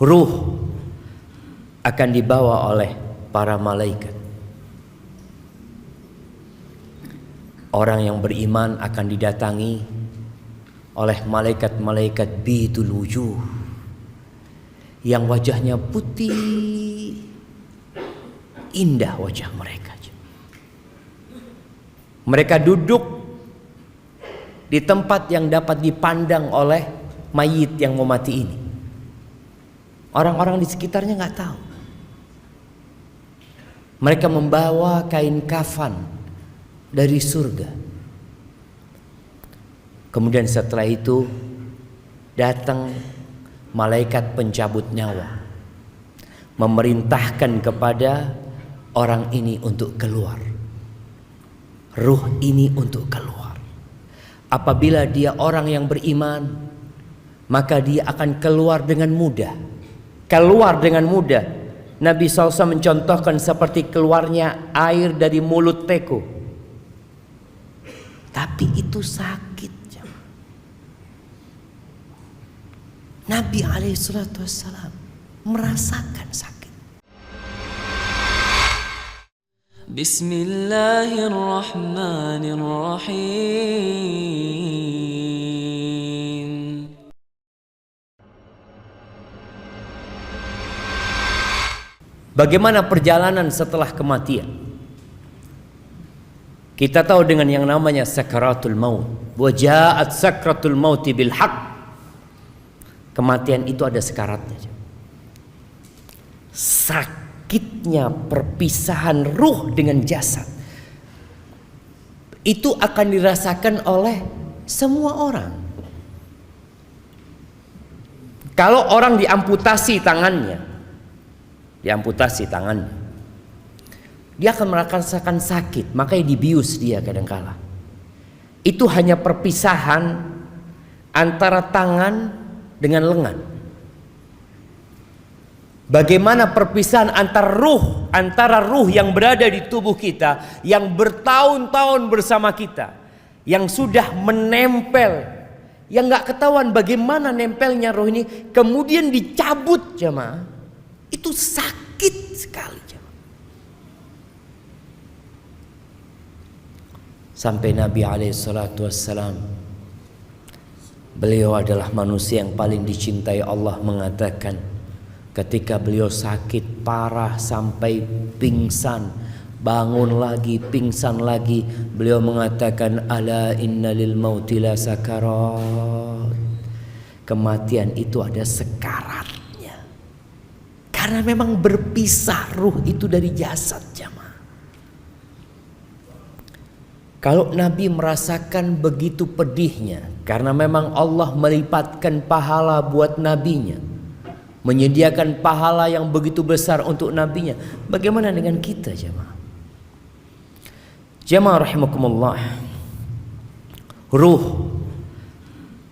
ruh akan dibawa oleh para malaikat. Orang yang beriman akan didatangi oleh malaikat-malaikat bidul wujuh, yang wajahnya putih, indah wajah mereka. Mereka duduk di tempat yang dapat dipandang oleh mayit yang mau mati ini. Orang-orang di sekitarnya nggak tahu. Mereka membawa kain kafan dari surga. Kemudian setelah itu datang malaikat pencabut nyawa, memerintahkan kepada orang ini untuk keluar. Ruh ini untuk keluar. Apabila dia orang yang beriman, maka dia akan keluar dengan mudah. Keluar dengan mudah. Nabi SAW mencontohkan seperti keluarnya air dari mulut teko. Tapi itu sakit. Nabi SAW merasakan sakit. Bismillahirrahmanirrahim. Bagaimana perjalanan setelah kematian? Kita tahu dengan yang namanya sakaratul maut. Wa ja'at sakratul mauti bil haqq. Kematian itu ada sekaratnya. Sakitnya perpisahan ruh dengan jasad itu akan dirasakan oleh semua orang. Kalau orang diamputasi tangannya, dia akan merasakan sakit, makanya dibius dia kadangkala. Itu hanya perpisahan antara tangan dengan lengan. Bagaimana perpisahan antara ruh yang berada di tubuh kita, yang bertahun-tahun bersama kita, yang sudah menempel, yang nggak ketahuan bagaimana nempelnya roh ini, kemudian dicabut jemaah, itu sakit sekali jemaah. Sampai Nabi SAW, beliau adalah manusia yang paling dicintai Allah, mengatakan ketika beliau sakit parah sampai pingsan, bangun lagi, pingsan lagi, beliau mengatakan ala inna lil mauti la sakarat. Kematian itu ada sekaratnya. Karena memang berpisah ruh itu dari jasad jamaah. Kalau Nabi merasakan begitu pedihnya, karena memang Allah melipatkan pahala buat nabinya, menyediakan pahala yang begitu besar untuk nabinya, bagaimana dengan kita jemaah? Jemaah rahimakumullah, ruh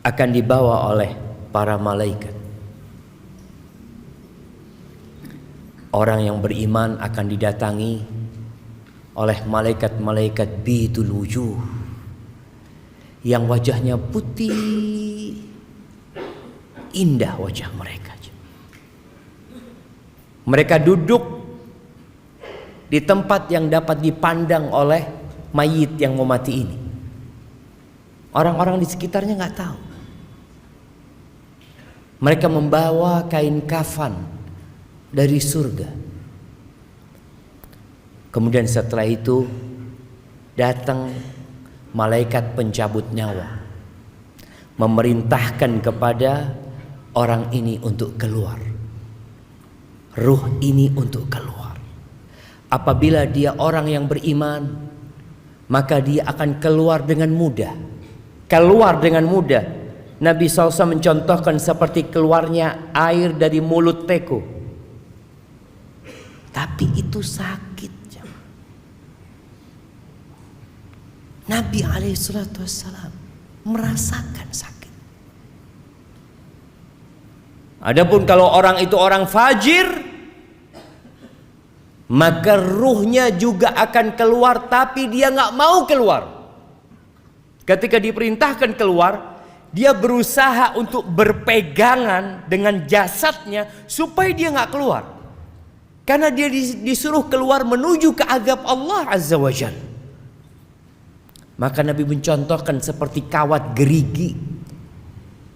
akan dibawa oleh para malaikat. Orang yang beriman akan didatangi oleh malaikat-malaikat bidul wujuh, yang wajahnya putih, indah wajah mereka. Mereka duduk di tempat yang dapat dipandang oleh mayit yang mau mati ini. Orang-orang di sekitarnya nggak tahu. Mereka membawa kain kafan dari surga. Kemudian setelah itu datang malaikat pencabut nyawa, memerintahkan kepada orang ini untuk keluar. Ruh ini untuk keluar. Apabila dia orang yang beriman, maka dia akan keluar dengan mudah. Keluar dengan mudah. Nabi SAW mencontohkan seperti keluarnya air dari mulut teko. Tapi itu sakit. Nabi SAW merasakan sakit. Adapun kalau orang itu orang fajir, maka ruhnya juga akan keluar, tapi dia nggak mau keluar. Ketika diperintahkan keluar, dia berusaha untuk berpegangan dengan jasadnya supaya dia nggak keluar. Karena dia disuruh keluar menuju ke azab Allah Azza wa Jalla. Maka Nabi mencontohkan seperti kawat gerigi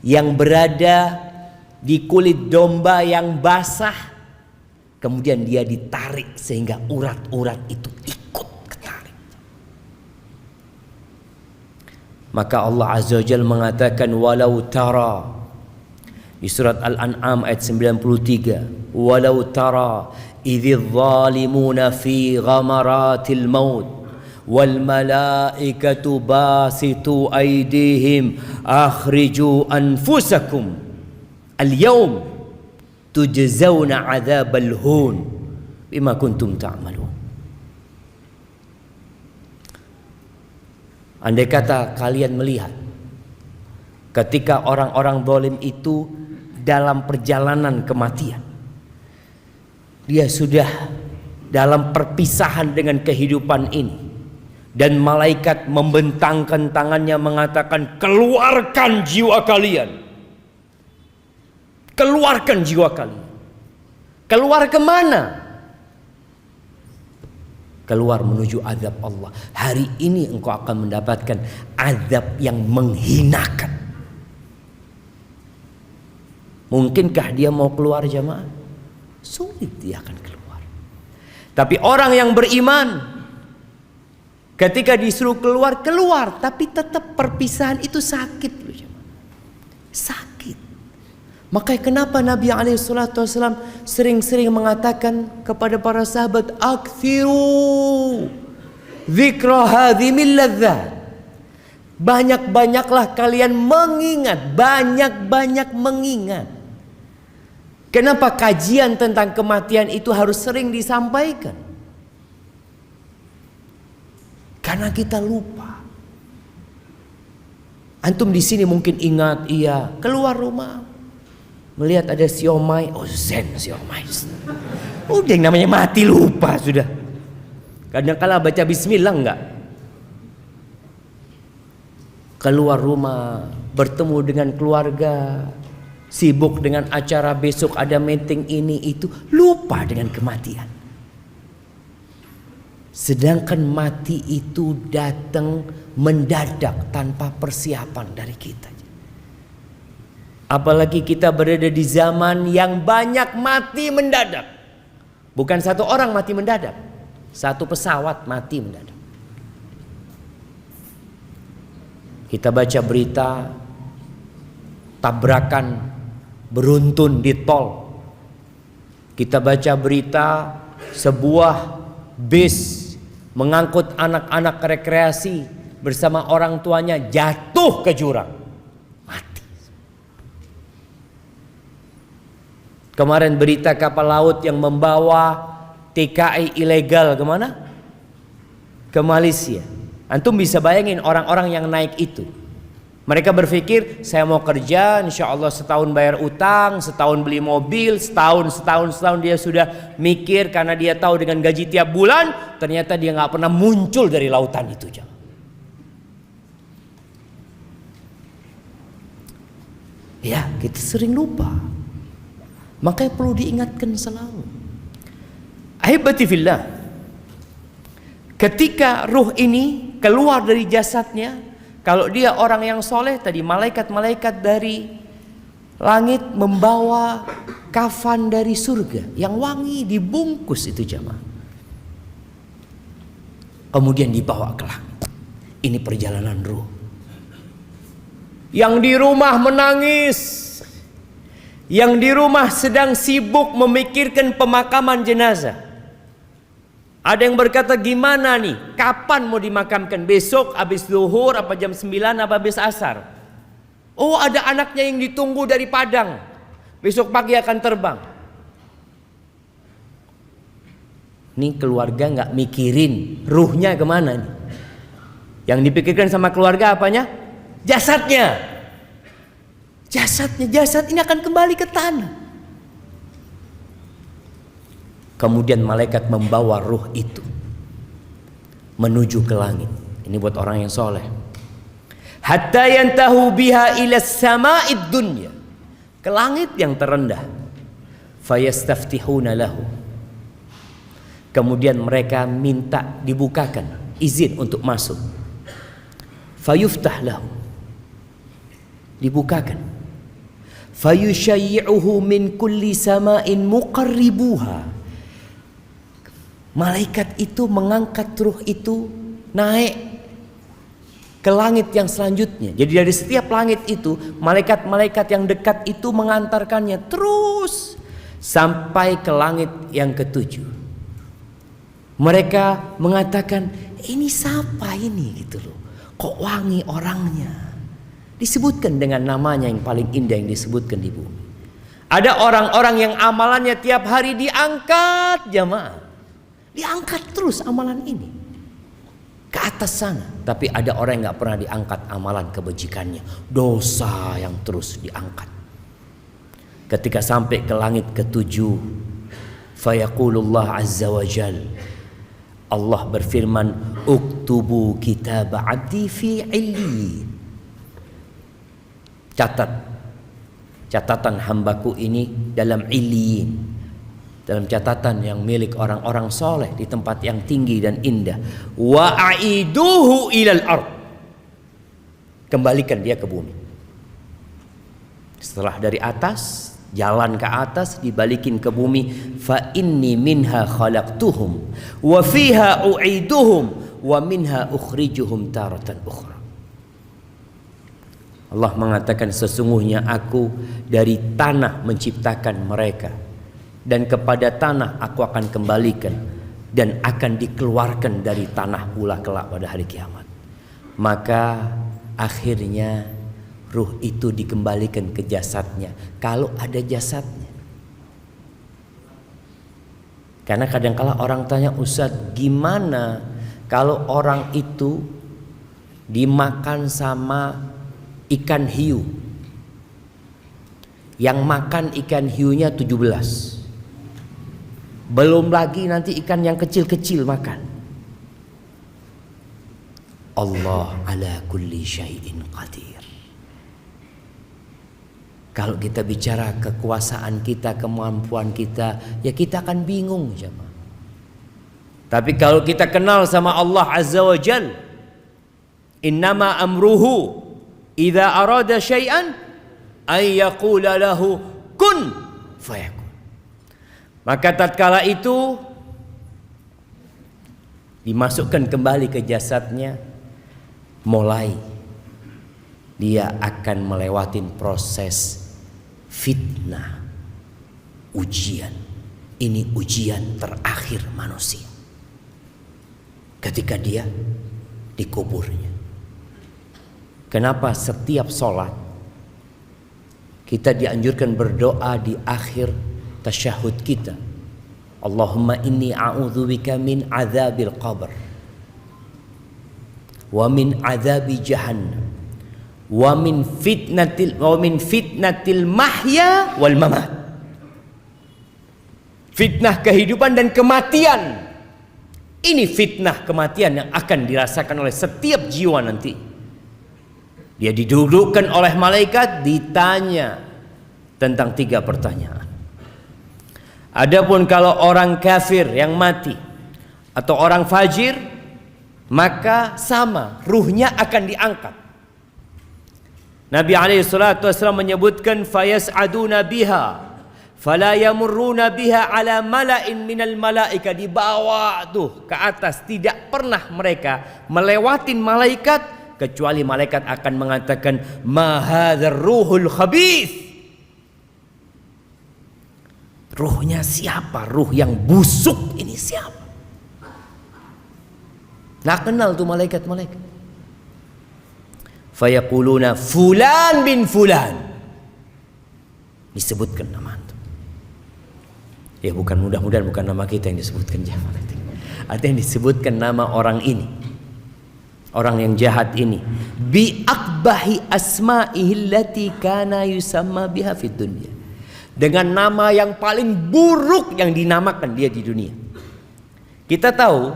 yang berada di kulit domba yang basah. Kemudian dia ditarik sehingga urat-urat itu ikut ketarik. Maka Allah Azza wa Jalla mengatakan walau tara di surat Al-An'am ayat 93, walau tara idz zalimuna fi ghamaratil maut wal malaikatu basitu aydihim akhriju anfusakum al yawm tujzauna adzabal hun bima kuntum ta'malun. Andai kata kalian melihat ketika orang-orang zalim itu dalam perjalanan kematian, dia sudah dalam perpisahan dengan kehidupan ini, dan malaikat membentangkan tangannya mengatakan, keluarkan jiwa kalian, keluarkan jiwa kalian. Keluar kemana? Keluar menuju azab Allah. Hari ini engkau akan mendapatkan azab yang menghinakan. Mungkinkah dia mau keluar jamaah? Sulit dia akan keluar. Tapi orang yang beriman, ketika disuruh keluar, keluar. Tapi tetap perpisahan itu sakit loh jemaah. Sakit. Makanya kenapa Nabi SAW sering-sering mengatakan kepada para sahabat, aktsiru dzikra hadhimil ladzat. Banyak-banyaklah kalian mengingat, banyak-banyak mengingat. Kenapa kajian tentang kematian itu harus sering disampaikan? Karena kita lupa. Antum di sini mungkin ingat, iya, keluar rumah melihat ada siomay, oh zen siomay. Udah yang namanya mati lupa sudah. Kadang-kala baca bismillah enggak. Keluar rumah, bertemu dengan keluarga, sibuk dengan acara besok ada meeting ini itu, lupa dengan kematian. Sedangkan mati itu datang mendadak tanpa persiapan dari kita. Apalagi kita berada di zaman yang banyak mati mendadak. Bukan satu orang mati mendadak, satu pesawat mati mendadak. Kita baca berita tabrakan beruntun di tol. Kita baca berita sebuah bis mengangkut anak-anak rekreasi bersama orang tuanya jatuh ke jurang, mati. Kemarin berita kapal laut yang membawa TKI ilegal kemana? Ke Malaysia. Antum bisa bayangin orang-orang yang naik itu. Mereka berpikir, saya mau kerja, insya Allah setahun bayar utang, setahun beli mobil, setahun dia sudah mikir karena dia tahu dengan gaji tiap bulan, ternyata dia nggak pernah muncul dari lautan itu. Ya, kita sering lupa. Makanya perlu diingatkan selalu. Ahibati fillah, ketika ruh ini keluar dari jasadnya, kalau dia orang yang soleh tadi, malaikat-malaikat dari langit membawa kafan dari surga yang wangi, dibungkus itu jamaah. Kemudian dibawa ke langit. Ini perjalanan ruh. Yang di rumah menangis, yang di rumah sedang sibuk memikirkan pemakaman jenazah. Ada yang berkata, gimana nih, kapan mau dimakamkan? Besok habis zuhur, apa jam 9, apa habis asar? Oh, ada anaknya yang ditunggu dari Padang, besok pagi akan terbang. Nih keluarga nggak mikirin ruhnya kemana nih. Yang dipikirkan sama keluarga apanya? Jasadnya. Jasad ini akan kembali ke tanah. Kemudian malaikat membawa ruh itu menuju ke langit. Ini buat orang yang soleh. hatta yantahu biha ila sama'id dunya, ke langit yang terendah. Fayastaftihuna lahu, kemudian mereka minta dibukakan izin untuk masuk. Fayuftah lahu, dibukakan. Fayushayyi'uhu min kulli sama'in muqarribuha, malaikat itu mengangkat ruh itu naik ke langit yang selanjutnya. Jadi dari setiap langit itu malaikat-malaikat yang dekat itu mengantarkannya terus sampai ke langit yang ketujuh. Mereka mengatakan, ini siapa ini gitu loh, kok wangi orangnya. Disebutkan dengan namanya yang paling indah yang disebutkan di bumi. Ada orang-orang yang amalannya tiap hari diangkat, jamaah. Diangkat terus amalan ini ke atas sana. Tapi ada orang yang gak pernah diangkat amalan kebajikannya, dosa yang terus diangkat. Ketika sampai ke langit ketujuh, fayaqulullah azza wa jal, Allah berfirman, uktubu kitab abdi fi illiyin, catatan hambaku ini dalam illiyin, dalam catatan yang milik orang-orang soleh di tempat yang tinggi dan indah. Wa aiduhu ilal ard, kembalikan dia ke bumi. Setelah dari atas, jalan ke atas, dibalikin ke bumi. Fa inni minha khalaqtuhum wa fiha u'iduhum wa minha ukhrijuhum taratan ukhra. Allah mengatakan, sesungguhnya aku dari tanah menciptakan mereka, dan kepada tanah aku akan kembalikan, dan akan dikeluarkan dari tanah pula kelak pada hari kiamat. Maka akhirnya ruh itu dikembalikan ke jasadnya, kalau ada jasadnya. Karena kadang-kala orang tanya, Ustadz, gimana kalau orang itu dimakan sama ikan hiu? Yang makan ikan hiunya 17, belum lagi nanti ikan yang kecil-kecil makan. Allah ala kulli syai'in qadir. Kalau kita bicara kekuasaan kita, kemampuan kita, ya kita akan bingung, jemaah. Tapi kalau kita kenal sama Allah azza wa jal, innama amruhu idza arada syai'an ay yaqula lahu kun fayakun. Maka tatkala itu dimasukkan kembali ke jasadnya, mulai dia akan melewati proses fitnah, ujian. Ini ujian terakhir manusia ketika dia dikuburnya. Kenapa setiap sholat kita dianjurkan berdoa di akhir tasyahud kita, Allahumma inni a'udzubika min adzabil qabr wa min adzabi jahannam wa min fitnatil mahya wal mamat. Fitnah kehidupan dan kematian. Ini fitnah kematian yang akan dirasakan oleh setiap jiwa nanti. Dia didudukkan oleh malaikat, ditanya tentang 3 pertanyaan. Adapun kalau orang kafir yang mati atau orang fajir, maka sama, ruhnya akan diangkat. Nabi SAW menyebutkan, fayas'aduna biha fala yamurruna biha ala mala'in minal malaika, dibawa tuh ke atas, tidak pernah mereka melewatin malaikat kecuali malaikat akan mengatakan, ma hadzal ruhul khabith. Ruhnya siapa? Ruh yang busuk ini siapa? Nggak kenal tuh malaikat-malaikat. Fayaquluna fulan bin fulan, disebutkan nama itu. Ya bukan, mudah-mudahan bukan nama kita yang disebutkan, jamaah. Artinya disebutkan nama orang ini, orang yang jahat ini, bi akbahi asma'ihi allati kana yusamma biha fid dunya, dengan nama yang paling buruk yang dinamakan dia di dunia. Kita tahu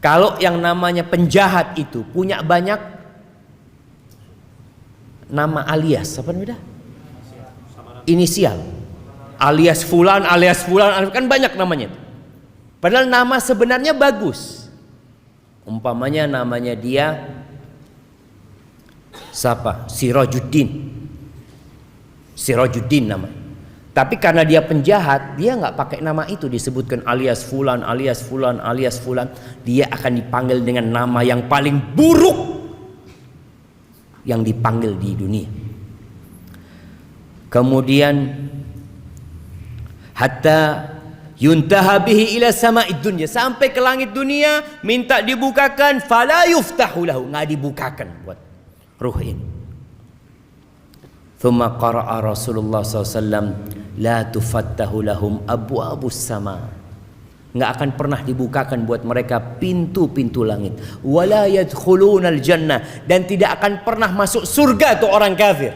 kalau yang namanya penjahat itu punya banyak nama alias apa namanya? Inisial. Alias fulan, kan banyak namanya. Padahal nama sebenarnya bagus. Umpamanya namanya dia siapa? Sirajuddin namanya. Tapi karena dia penjahat, dia nggak pakai nama itu, disebutkan alias fulan. Dia akan dipanggil dengan nama yang paling buruk yang dipanggil di dunia. Kemudian hatta yuntaha bihi ila sama'id dunya, sampai ke langit dunia minta dibukakan, fala yuftahu lahu, nggak dibukakan buat ruh ini. Thumma qara'a Rasulullah SAW, la tufattahu lahum abwabus sama, nggak akan pernah dibukakan buat mereka pintu-pintu langit. Wala yadkhulunal jannah, dan tidak akan pernah masuk surga tuh orang kafir.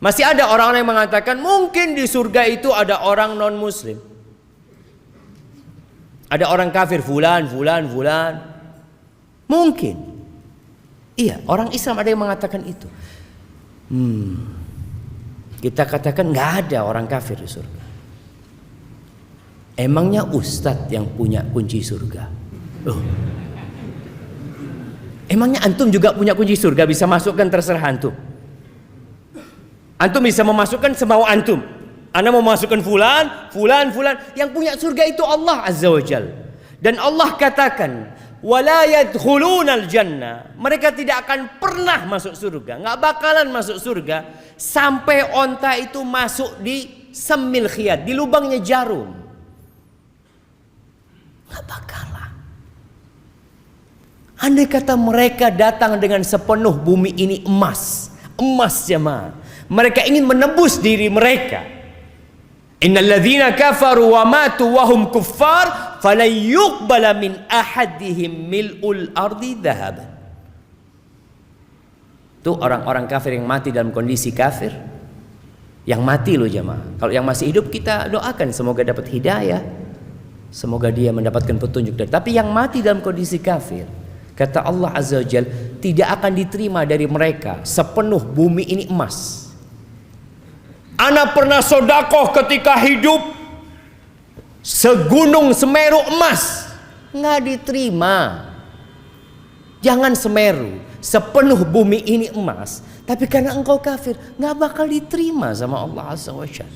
Masih ada orang-orang yang mengatakan mungkin di surga itu ada orang non muslim, ada orang kafir, fulan. Mungkin. Iya, orang Islam ada yang mengatakan itu. Kita katakan nggak ada orang kafir di surga. Emangnya ustadz yang punya kunci surga? Emangnya antum juga punya kunci surga, bisa masukkan terserah antum? Antum bisa memasukkan semau antum. Anda mau masukkan fulan. Yang punya surga itu Allah Azza wa Jal. Dan Allah katakan, wala yadkhulunal jannah, mereka tidak akan pernah masuk surga, nggak bakalan masuk surga sampai onta itu masuk di semil khiyat, di lubangnya jarum. Nggak bakalan. Andai kata mereka datang dengan sepenuh bumi ini emas jemaah, mereka ingin menebus diri mereka. Innalladzina kafaru wa matu wa hum kuffar falan yuqbala min ahadihim mil'ul ardi dhahaban. Itu orang-orang kafir yang mati dalam kondisi kafir. Yang mati loh jemaah. Kalau yang masih hidup kita doakan semoga dapat hidayah, semoga dia mendapatkan petunjuk. Tapi yang mati dalam kondisi kafir, kata Allah Azza wa Jalla, tidak akan diterima dari mereka sepenuh bumi ini emas. Ana pernah sodakoh ketika hidup segunung Semeru emas, nggak diterima. Jangan Semeru, sepenuh bumi ini emas, tapi karena engkau kafir, nggak bakal diterima sama Allah Azza wa Jalla.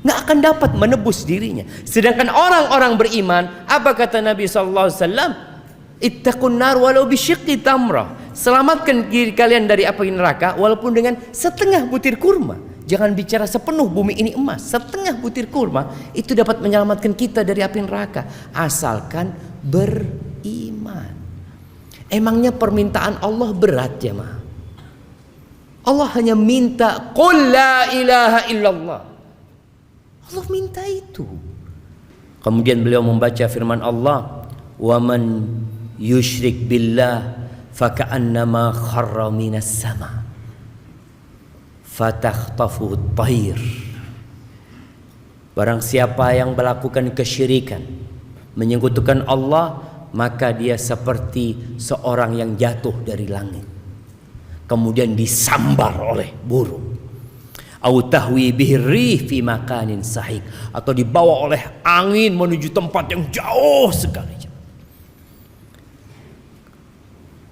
Nggak akan dapat menebus dirinya. Sedangkan orang-orang beriman, apa kata Nabi SAW? Ittaqun nar walau bisyiqqi tamrah. Selamatkan diri kalian dari api neraka walaupun dengan setengah butir kurma. Jangan bicara sepenuh bumi ini emas, setengah butir kurma itu dapat menyelamatkan kita dari api neraka, asalkan beriman. Emangnya permintaan Allah berat ya ma? Allah hanya minta qul la ilaha illallah. Allah minta itu. Kemudian beliau membaca firman Allah, wa man yusyrik billah faka'annama kharra minas sama fatakhtafuhu at-tayr. Barang siapa yang melakukan kesyirikan, menyekutukan Allah, maka dia seperti seorang yang jatuh dari langit kemudian disambar oleh burung. Au tahwi bihi rih fi makanin sahik, atau dibawa oleh angin menuju tempat yang jauh sekali.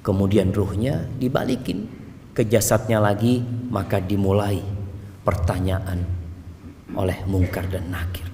Kemudian ruhnya dibalikin ke jasadnya lagi, maka dimulai pertanyaan oleh Mungkar dan Nakir.